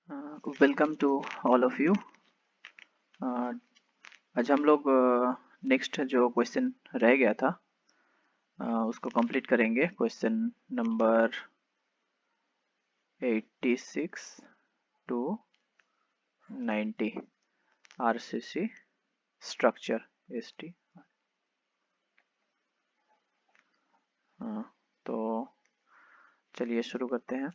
Welcome to all of you. आज हम लोग नेक्स्ट जो क्वेश्चन रह गया था उसको कंप्लीट करेंगे। Question number 86 to 90 RCC structure ST. तो चलिए शुरू करते हैं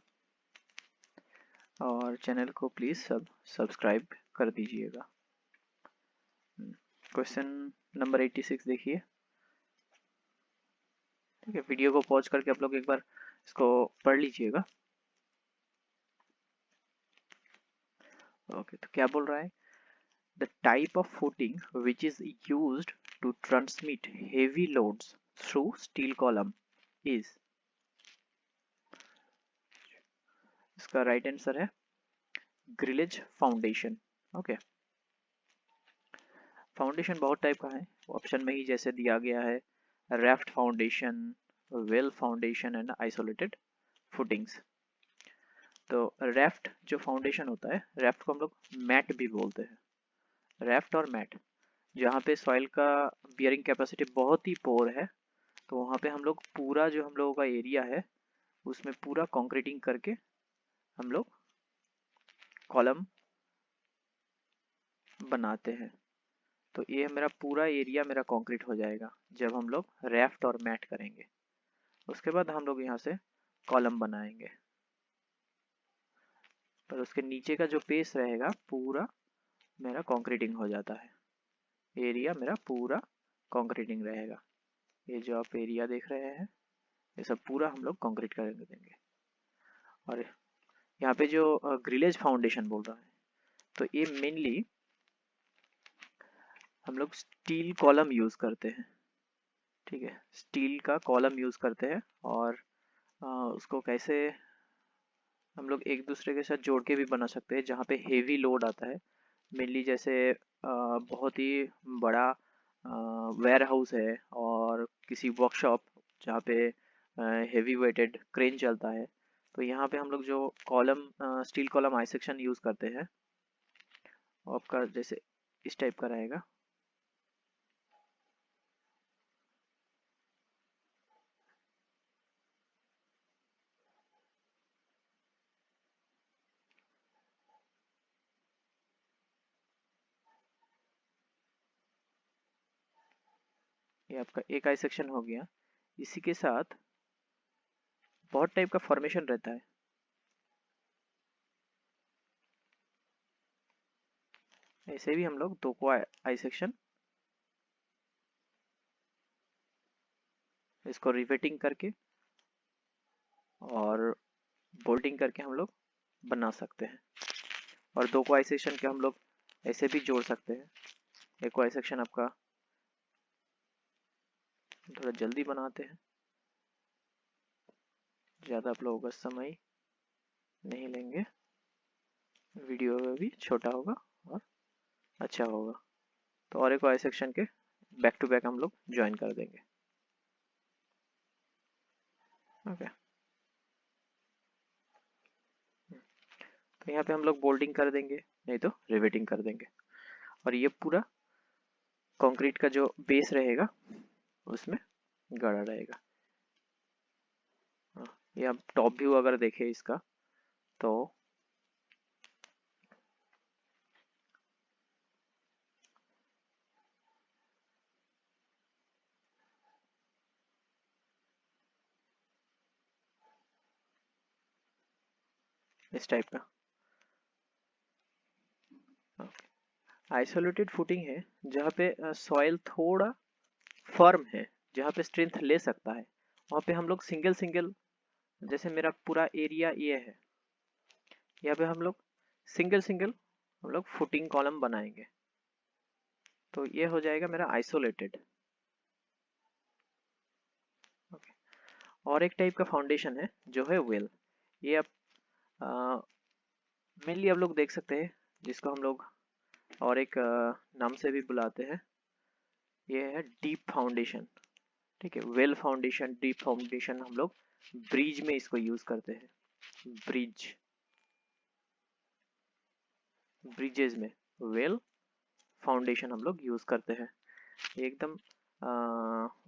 और चैनल को प्लीज़ सब्सक्राइब कर दीजिएगा। क्वेश्चन नंबर 86 देखिए। ठीक है, वीडियो को पॉज करके आप लोग एक बार इसको पढ़ लीजिएगा। ओके, तो क्या बोल रहा है? The type of footing which is used to transmit heavy loads through steel column is। इसका राइट आंसर है ग्रिलेज फाउंडेशन। ओके, फाउंडेशन बहुत टाइप का है, ऑप्शन में ही जैसे दिया गया है raft foundation, well foundation and isolated footings. तो राफ्ट जो फाउंडेशन होता है, राफ्ट को हम लोग मैट भी बोलते हैं। राफ्ट और मैट, जहाँ पे सॉइल का बियरिंग कैपेसिटी बहुत ही पोर है, तो वहाँ पे हम लोग पूरा जो हम लोगों का एरिया है उसमें पूरा कंक्रीटिंग करके हम लोग कॉलम बनाते हैं। तो ये मेरा पूरा एरिया मेरा कंक्रीट हो जाएगा जब हम लोग राफ्ट और मैट करेंगे। उसके बाद हम लोग यहाँ से कॉलम बनाएंगे, पर उसके नीचे का जो बेस रहेगा पूरा मेरा कंक्रीटिंग हो जाता है। एरिया मेरा पूरा कंक्रीटिंग रहेगा। ये जो आप एरिया देख रहे हैं ये सब पूरा हम लोग कंक्रीट कर देंगे। और यहाँ पे जो ग्रिलेज फाउंडेशन बोल रहा है, तो ये मेनली हम लोग स्टील कॉलम यूज़ करते हैं। ठीक है, स्टील का कॉलम यूज़ करते हैं और उसको कैसे हम लोग एक दूसरे के साथ जोड़ के भी बना सकते हैं जहाँ पे हेवी लोड आता है। मेनली जैसे बहुत ही बड़ा वेयर हाउस है और किसी वर्कशॉप जहाँ पे हेवी वेटेड क्रेन चलता है, तो यहाँ पे हम लोग जो column steel column I section use करते हैं वो आपका जैसे इस टाइप का रहेगा। ये आपका एक आई सेक्शन हो गया। इसी के साथ बहुत टाइप का फॉर्मेशन रहता है। ऐसे भी हम लोग दो को आई सेक्शन, इसको रिवेटिंग करके और बोल्टिंग करके हम लोग बना सकते हैं। और दो को आई सेक्शन के हम लोग ऐसे भी जोड़ सकते हैं। एक को आई सेक्शन आपका थोड़ा जल्दी बनाते हैं, ज़्यादा आप लोगों का समय नहीं लेंगे, वीडियो भी छोटा होगा और अच्छा होगा। तो और एक आई सेक्शन के बैक टू बैक हम लोग ज्वाइन कर देंगे। ओके, तो यहाँ पे हम लोग बोल्डिंग कर देंगे, नहीं तो रिवेटिंग कर देंगे। और ये पूरा कंक्रीट का जो बेस रहेगा उसमें गड़ा रहेगा। ये आप टॉप व्यू अगर देखें इसका, तो इस टाइप का आइसोलेटेड फुटिंग है जहाँ पे सॉइल थोड़ा फर्म है, जहाँ पे स्ट्रेंथ ले सकता है, वहाँ पे हम लोग सिंगल सिंगल, जैसे मेरा पूरा एरिया ये है, यहाँ पे हम लोग सिंगल सिंगल हम लोग फुटिंग कॉलम बनाएंगे। तो ये हो जाएगा मेरा आइसोलेटेड। ओके, और एक टाइप का फाउंडेशन है जो है वेल। ये आप मेनली आप लोग देख सकते हैं, जिसको हम लोग और एक नाम से भी बुलाते हैं, ये है डीप फाउंडेशन। ठीक है, वेल फाउंडेशन, डीप फाउंडेशन हम लोग ब्रिज में इसको यूज करते हैं। ब्रिज, ब्रिजेज में वेल फाउंडेशन हम लोग यूज करते हैं। एकदम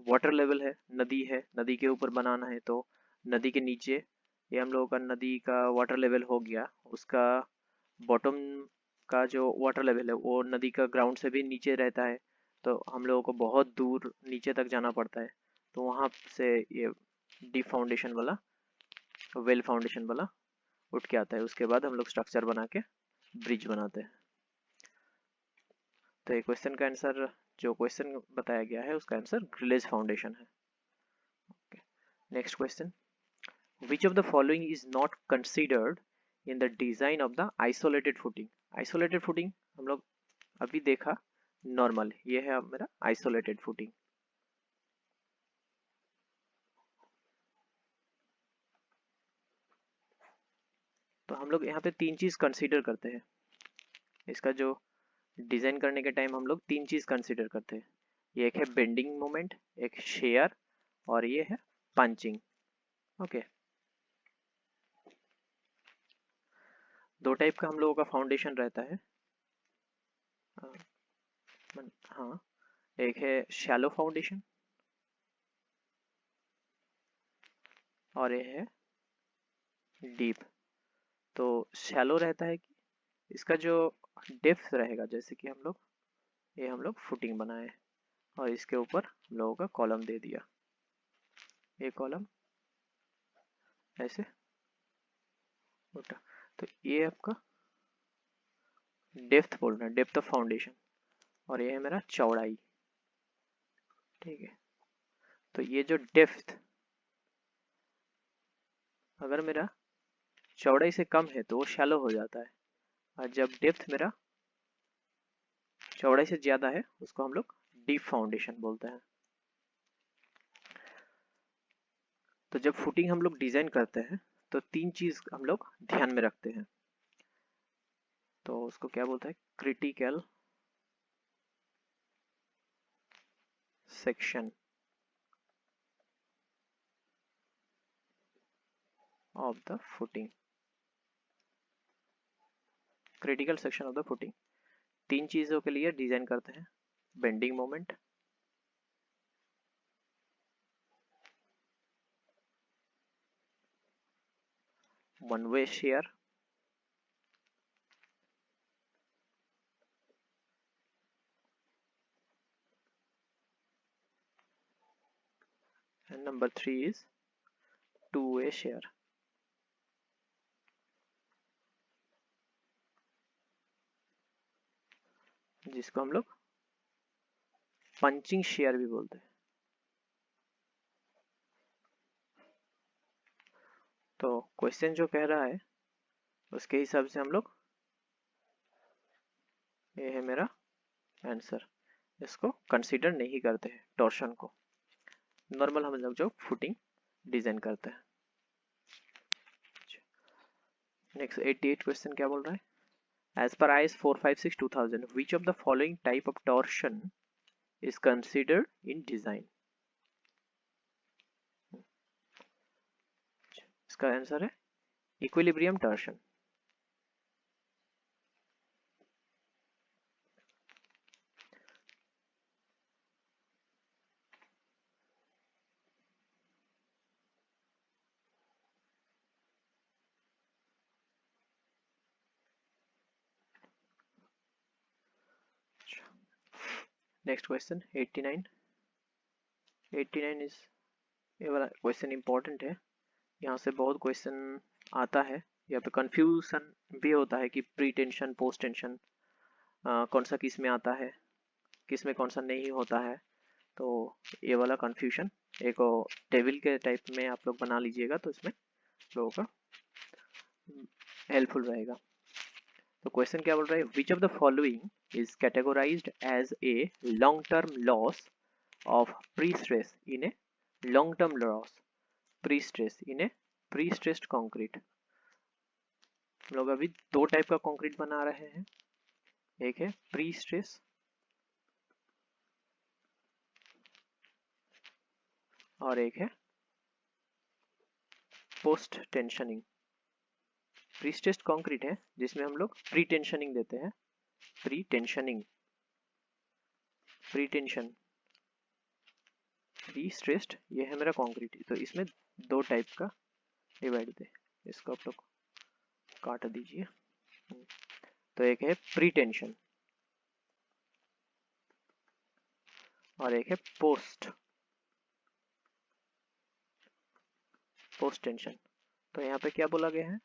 वाटर लेवल है, नदी के ऊपर बनाना है तो नदी के नीचे, ये हम लोगों का नदी का वाटर लेवल हो गया, उसका बॉटम का जो वाटर लेवल है वो नदी का ग्राउंड से भी नीचे रहता है, तो हम लोगों को बहुत दूर नीचे तक जाना पड़ता है। तो वहाँ से ये डीप फाउंडेशन वाला, वेल फाउंडेशन वाला उठ के आता है। उसके बाद हम लोग स्ट्रक्चर बना के ब्रिज बनाते हैं। तो ये क्वेश्चन का आंसर, जो क्वेश्चन बताया गया है उसका आंसर ग्रिलेज फाउंडेशन है। Next question, which of the following is not considered in the design of the isolated footing. Isolated footing हम लोग अभी देखा नॉर्मल, ये है अब मेरा आइसोलेटेड फुटिंग। तो हम लोग यहाँ पे तीन चीज कंसीडर करते हैं, इसका जो डिजाइन करने के टाइम हम लोग तीन चीज कंसीडर करते हैं। ये एक है बेंडिंग मोमेंट, एक शेयर, और ये है पंचिंग। ओके, दो टाइप का हम लोगों का फाउंडेशन रहता है। हाँ, एक है शैलो फाउंडेशन और ये है डीप। तो शैलो रहता है कि इसका जो डेप्थ रहेगा, जैसे कि हम लोग फुटिंग बनाए और इसके ऊपर हम लोगों का कॉलम दे दिया, ये कॉलम ऐसे उठा, तो ये आपका डेप्थ बोल रहा है, डेप्थ ऑफ फाउंडेशन, और ये है मेरा चौड़ाई। ठीक है, तो ये जो डेप्थ अगर मेरा चौड़ाई से कम है तो वो शैलो हो जाता है, और जब डेप्थ मेरा चौड़ाई से ज्यादा है उसको हम लोग डीप फाउंडेशन बोलते हैं। तो जब फुटिंग हम लोग डिजाइन करते हैं तो तीन चीज हम लोग ध्यान में रखते हैं, तो उसको क्या बोलते हैं, critical section of the footing. Critical section of the footing तीन चीजों के लिए डिजाइन करते हैं, bending moment, one way share, and number 3 is two way share. जिसको हम लोग पंचिंग शेयर भी बोलते हैं। तो क्वेश्चन जो कह रहा है उसके हिसाब से हम लोग, ये है मेरा आंसर, इसको कंसीडर नहीं करते हैं टॉर्शन को, नॉर्मल हम लोग जो फुटिंग डिजाइन करते हैं। नेक्स्ट 88 क्वेश्चन क्या बोल रहा है, as per IS 456 2000 which of the following type of torsion is considered in design। इसका आंसर है equilibrium torsion. Next question 89 is, ये वाला क्वेश्चन इंपॉर्टेंट है, यहाँ से बहुत क्वेश्चन आता है, यहाँ पे कंफ्यूजन भी होता है कि प्री टेंशन पोस्ट टेंशन कौन सा किस में आता है, किस में कौन सा नहीं होता है। तो ये वाला कंफ्यूजन एक टेबल के टाइप में आप लोग बना लीजिएगा, तो इसमें लोगों का हेल्पफुल रहेगा। तो क्वेश्चन क्या बोल रहा है, which of the following is categorized as a long term loss of prestress in a long term loss prestress in a prestressed concrete. हम लोग अभी दो टाइप का कंक्रीट बना रहे हैं, एक है प्री स्ट्रेस और एक है post tensioning. Pre stressed concrete है जिसमें हम लोग प्री टेंशनिंग देते हैं, pre tensioning, pre tension, pre stressed, ये है मेरा कंक्रीट। तो इसमें दो टाइप का डिवाइड थे, इसको आप लोग काट दीजिए। तो एक है प्री टेंशन और एक है पोस्ट टेंशन। तो यहाँ पे क्या बोला गया है,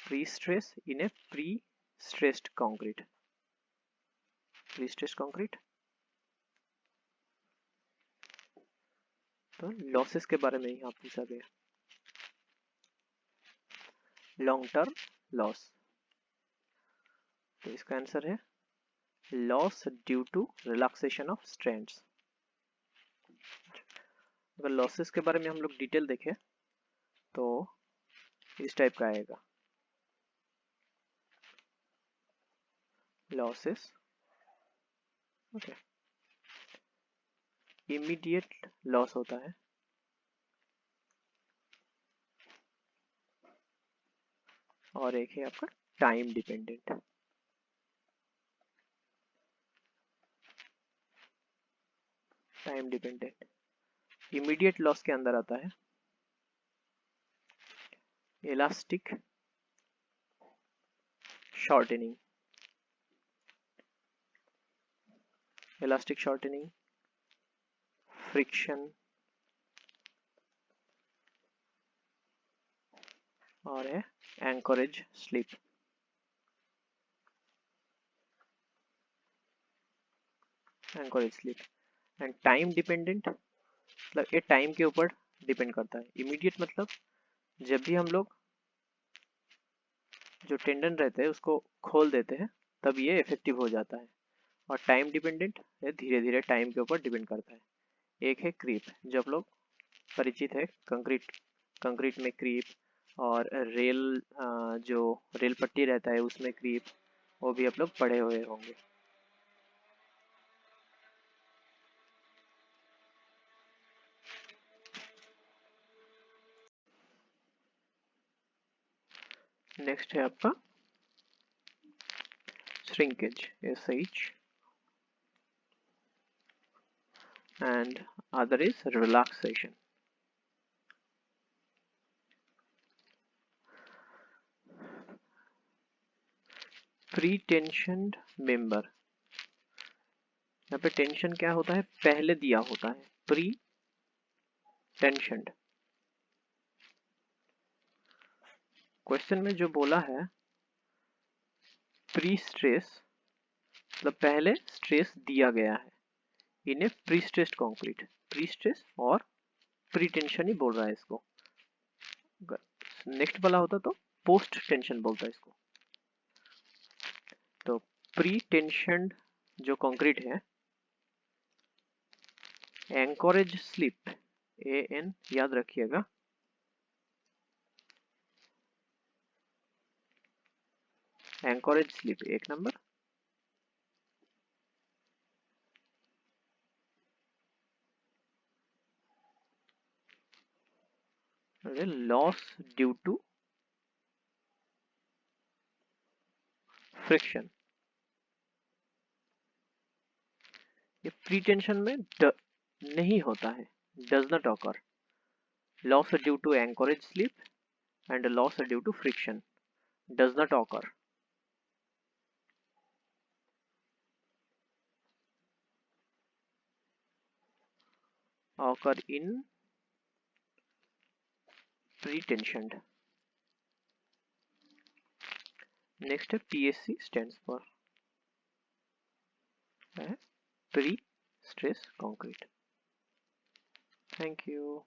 pre stress in a prestressed concrete, pre stressed concrete. तो लॉसेस के बारे में यहाँ पूछा गया, लॉन्ग टर्म लॉस। तो इसका आंसर है loss due to relaxation of strengths. अगर लॉसेस के बारे में हम लोग डिटेल देखें तो इस टाइप का आएगा, लॉसेस, ओके, इमीडिएट लॉस होता है, और एक है आपका time dependent. Time dependent immediate loss के अंदर आता है elastic shortening, elastic shortening, friction और है anchorage slip. Anchorage slip and time dependent मतलब ये टाइम के ऊपर डिपेंड करता है। इमीडिएट मतलब जब भी हम लोग जो टेंडन रहते हैं उसको खोल देते हैं तब ये इफेक्टिव हो जाता है। और टाइम डिपेंडेंट ये धीरे धीरे टाइम के ऊपर डिपेंड करता है। एक है क्रीप, जब लोग परिचित है कंक्रीट में क्रीप और रेल, जो रेल पट्टी रहता है उसमें क्रीप, वो भी आप लोग पढ़े हुए होंगे। नेक्स्ट है आपका shrinkage, SH, and other is relaxation. Pre-tensioned member, यहाँ पे टेंशन क्या होता है, पहले दिया होता है, प्री टेंशनड। क्वेश्चन में जो बोला है प्री स्ट्रेस मतलब पहले स्ट्रेस दिया गया है in a prestressed concrete, prestress और प्री टेंशन ही बोल रहा है इसको। नेक्स्ट वाला होता तो पोस्ट टेंशन बोलता है इसको। तो प्री टेंशनड जो कंक्रीट है, एंकरेज स्लिप, AN याद रखिएगा, एंकरेज स्लिप एक number. Loss due to friction, ये प्री टेंशन में नहीं होता है, does not occur. Loss due to anchorage slip and loss due to friction does not occur. Occur in pretensioned. Next है PSC stands for prestress concrete. Thank you.